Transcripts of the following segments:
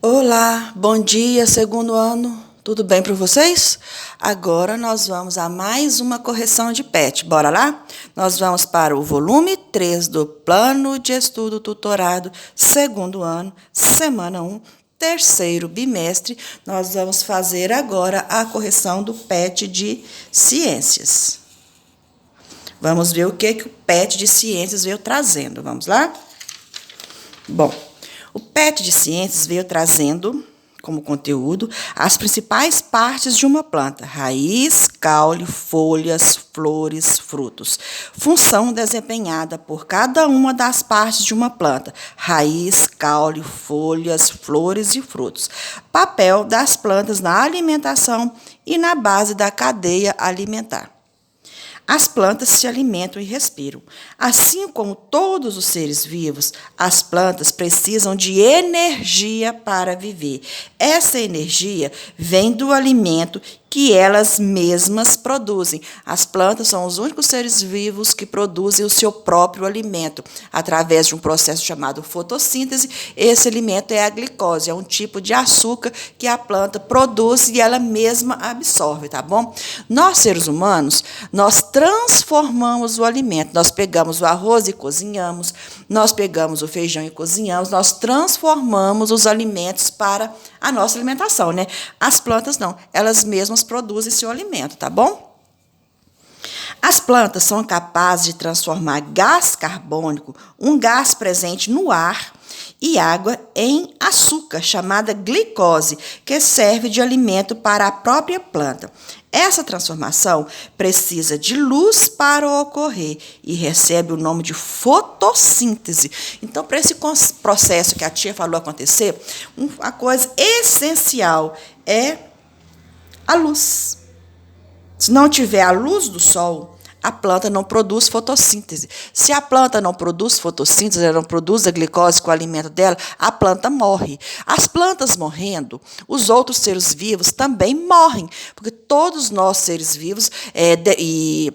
Olá, bom dia, segundo ano. Tudo bem para vocês? Agora nós vamos a mais uma correção de PET. Bora lá? Nós vamos para o volume 3 do Plano de Estudo Tutorado, segundo ano, semana 1, terceiro bimestre. Nós vamos fazer agora a correção do PET de Ciências. Vamos ver o que o PET de Ciências veio trazendo. Vamos lá? Bom, o PET de Ciências veio trazendo como conteúdo as principais partes de uma planta: raiz, caule, folhas, flores, frutos. Função desempenhada por cada uma das partes de uma planta: raiz, caule, folhas, flores e frutos. Papel das plantas na alimentação e na base da cadeia alimentar. As plantas se alimentam e respiram. Assim como todos os seres vivos, as plantas precisam de energia para viver. Essa energia vem do alimento que elas mesmas produzem. As plantas são os únicos seres vivos que produzem o seu próprio alimento, através de um processo chamado fotossíntese. Esse alimento é a glicose, é um tipo de açúcar que a planta produz e ela mesma absorve, tá bom? Nós, seres humanos, nós transformamos o alimento. Nós pegamos o arroz e cozinhamos, nós pegamos o feijão e cozinhamos, nós transformamos os alimentos para a nossa alimentação, né? As plantas não, elas mesmas produzem seu alimento, tá bom? As plantas são capazes de transformar gás carbônico, um gás presente no ar, e água em açúcar, chamada glicose, que serve de alimento para a própria planta. Essa transformação precisa de luz para ocorrer e recebe o nome de fotossíntese. Então, para esse processo que a tia falou acontecer, uma coisa essencial é a luz. Se não tiver a luz do sol, a planta não produz fotossíntese. Se a planta não produz fotossíntese, ela não produz a glicose com o alimento dela, a planta morre. As plantas morrendo, os outros seres vivos também morrem, porque todos nós, seres vivos e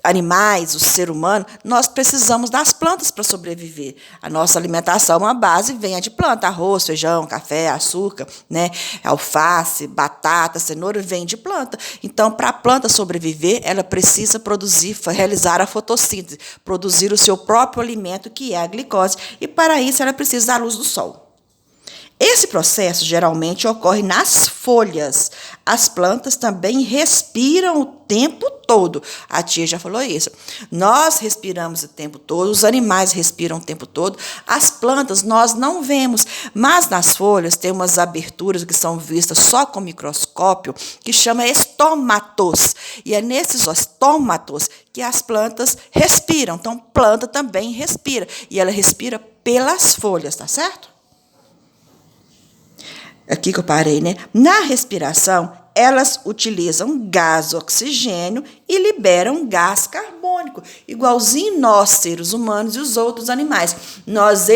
animais, o ser humano, nós precisamos das plantas para sobreviver. A nossa alimentação, uma base, vem de planta: arroz, feijão, café, açúcar, né? Alface, batata, cenoura, vem de planta. Então, para a planta sobreviver, ela precisa realizar a fotossíntese, produzir o seu próprio alimento, que é a glicose, e para isso ela precisa da luz do sol. Esse processo geralmente ocorre nas folhas. As plantas também respiram o tempo todo. A tia já falou isso. Nós respiramos o tempo todo, os animais respiram o tempo todo. As plantas nós não vemos, mas nas folhas tem umas aberturas que são vistas só com microscópio, que chama estomatos. E é nesses estomatos que as plantas respiram. Então, planta também respira. E ela respira pelas folhas, tá certo? Aqui que eu parei, né? Na respiração, elas utilizam gás oxigênio e liberam gás carbônico, igualzinho nós, seres humanos, e os outros animais. Nós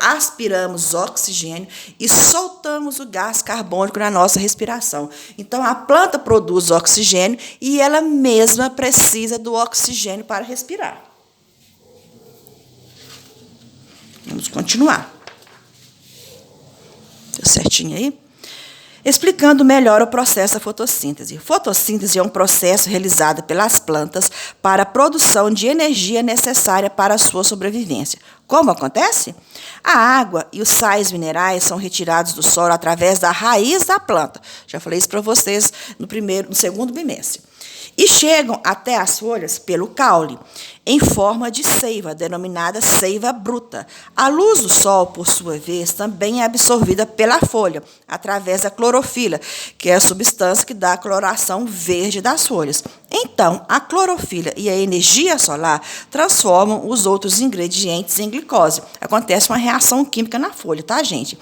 aspiramos oxigênio e soltamos o gás carbônico na nossa respiração. Então, a planta produz oxigênio e ela mesma precisa do oxigênio para respirar. Vamos continuar. Deu certinho aí? Explicando melhor o processo da fotossíntese. Fotossíntese é um processo realizado pelas plantas para a produção de energia necessária para a sua sobrevivência. Como acontece? A água e os sais minerais são retirados do solo através da raiz da planta. Já falei isso para vocês no segundo bimestre. E chegam até as folhas pelo caule, em forma de seiva, denominada seiva bruta. A luz do sol, por sua vez, também é absorvida pela folha, através da clorofila, que é a substância que dá a coloração verde das folhas. Então, a clorofila e a energia solar transformam os outros ingredientes em glicose. Acontece uma reação química na folha, tá, gente?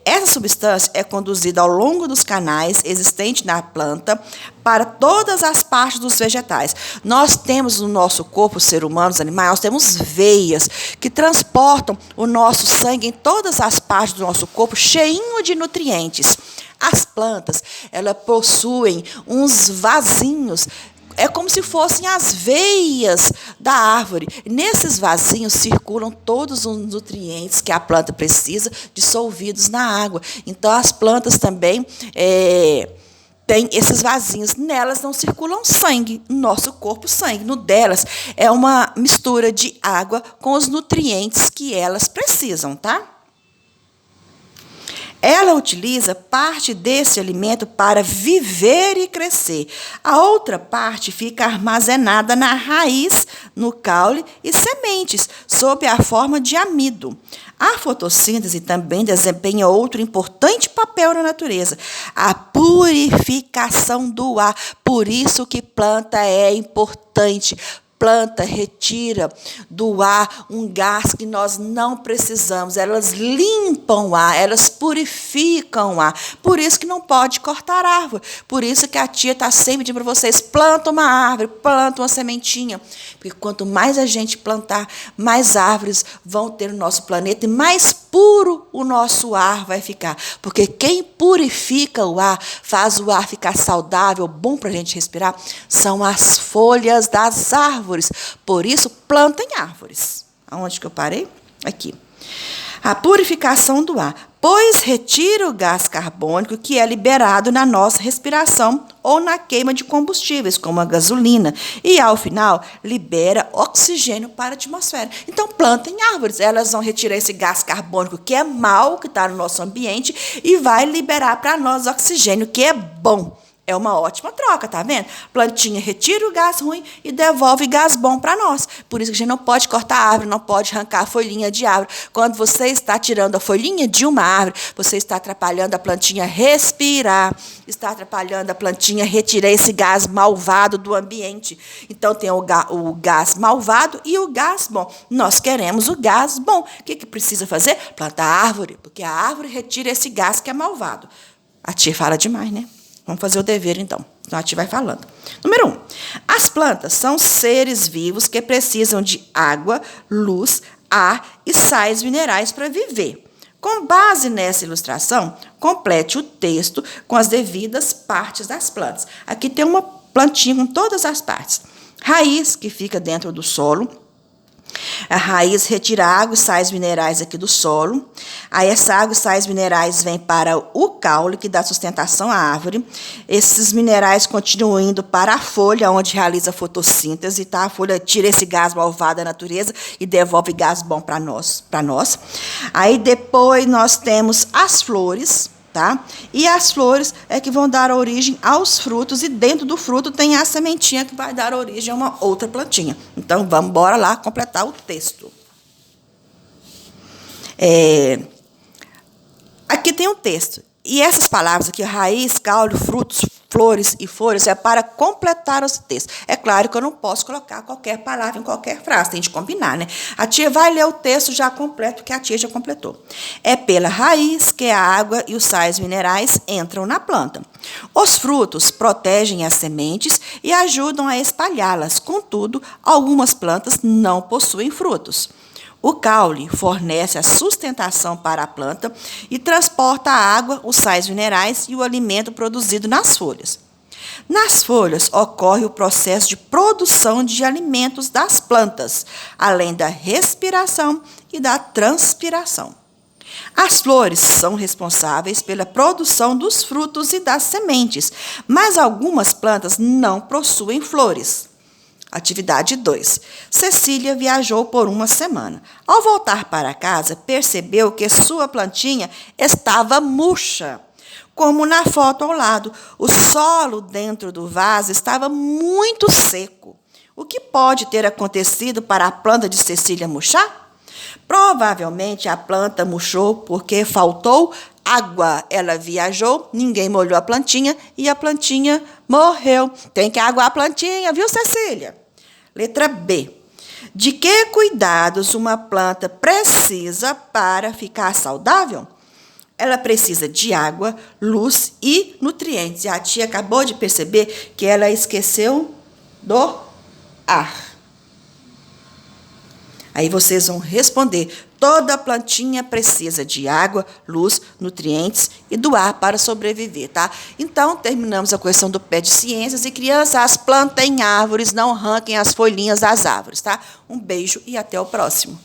Essa substância é conduzida ao longo dos canais existentes na planta para todas as partes dos vegetais. Nós temos no nosso corpo, ser humano, os animais, nós temos veias que transportam o nosso sangue em todas as partes do nosso corpo, cheinho de nutrientes. As plantas, elas possuem uns vasinhos É como se fossem as veias da árvore. Nesses vasinhos circulam todos os nutrientes que a planta precisa, dissolvidos na água. Então, as plantas também têm esses vasinhos. Nelas não circulam sangue, no nosso corpo, sangue. No delas é uma mistura de água com os nutrientes que elas precisam, tá? Ela utiliza parte desse alimento para viver e crescer. A outra parte fica armazenada na raiz, no caule e sementes, sob a forma de amido. A fotossíntese também desempenha outro importante papel na natureza, a purificação do ar. Por isso que planta é importante. Planta retira do ar um gás que nós não precisamos. Elas limpam o ar, elas purificam o ar. Por isso que não pode cortar árvore. Por isso que a tia está sempre dizendo para vocês, planta uma árvore, planta uma sementinha. Porque quanto mais a gente plantar, mais árvores vão ter no nosso planeta e mais puro o nosso ar vai ficar. Porque quem purifica o ar, faz o ar ficar saudável, bom para a gente respirar, são as folhas das árvores. Por isso, plantem árvores. Aonde que eu parei? Aqui. A purificação do ar, pois retira o gás carbônico que é liberado na nossa respiração ou na queima de combustíveis, como a gasolina, e, ao final, libera oxigênio para a atmosfera. Então, plantem árvores, elas vão retirar esse gás carbônico que é mau, que está no nosso ambiente, e vai liberar para nós oxigênio, que é bom. É uma ótima troca, tá vendo? Plantinha retira o gás ruim e devolve gás bom para nós. Por isso que a gente não pode cortar a árvore, não pode arrancar a folhinha de árvore. Quando você está tirando a folhinha de uma árvore, você está atrapalhando a plantinha respirar, está atrapalhando a plantinha retirar esse gás malvado do ambiente. Então, tem o gás malvado e o gás bom. Nós queremos o gás bom. O que precisa fazer? Plantar árvore, porque a árvore retira esse gás que é malvado. A tia fala demais, né? Vamos fazer o dever, então. Então, a gente vai falando. Número 1. As plantas são seres vivos que precisam de água, luz, ar e sais minerais para viver. Com base nessa ilustração, complete o texto com as devidas partes das plantas. Aqui tem uma plantinha com todas as partes. Raiz, que fica dentro do solo. A raiz retira água e sais minerais aqui do solo. Aí essa água e sais minerais vêm para o caule, que dá sustentação à árvore. Esses minerais continuam indo para a folha, onde realiza a fotossíntese. Tá? A folha tira esse gás malvado da natureza e devolve gás bom para nós. Aí depois nós temos as flores. Tá? E as flores é que vão dar origem aos frutos, e dentro do fruto tem a sementinha que vai dar origem a uma outra plantinha. Então, vamos embora lá completar o texto. Aqui tem um texto. E essas palavras aqui, raiz, caule, frutos, flores e folhas, é para completar esse texto. É claro que eu não posso colocar qualquer palavra em qualquer frase, tem de combinar, né? A tia vai ler o texto já completo, que a tia já completou. É pela raiz que a água e os sais minerais entram na planta. Os frutos protegem as sementes e ajudam a espalhá-las. Contudo, algumas plantas não possuem frutos. O caule fornece a sustentação para a planta e transporta a água, os sais minerais e o alimento produzido nas folhas. Nas folhas ocorre o processo de produção de alimentos das plantas, além da respiração e da transpiração. As flores são responsáveis pela produção dos frutos e das sementes, mas algumas plantas não possuem flores. Atividade 2. Cecília viajou por uma semana. Ao voltar para casa, percebeu que sua plantinha estava murcha. Como na foto ao lado, o solo dentro do vaso estava muito seco. O que pode ter acontecido para a planta de Cecília murchar? Provavelmente a planta murchou porque faltou água. Ela viajou, ninguém molhou a plantinha e a plantinha morreu. Tem que aguar a plantinha, viu, Cecília? Letra B. De que cuidados uma planta precisa para ficar saudável? Ela precisa de água, luz e nutrientes. E a tia acabou de perceber que ela esqueceu do ar. Aí vocês vão responder. Toda plantinha precisa de água, luz, nutrientes e do ar para sobreviver, tá? Então, terminamos a correção do pé de ciências. E, crianças, plantem árvores, não arranquem as folhinhas das árvores, tá? Um beijo e até o próximo.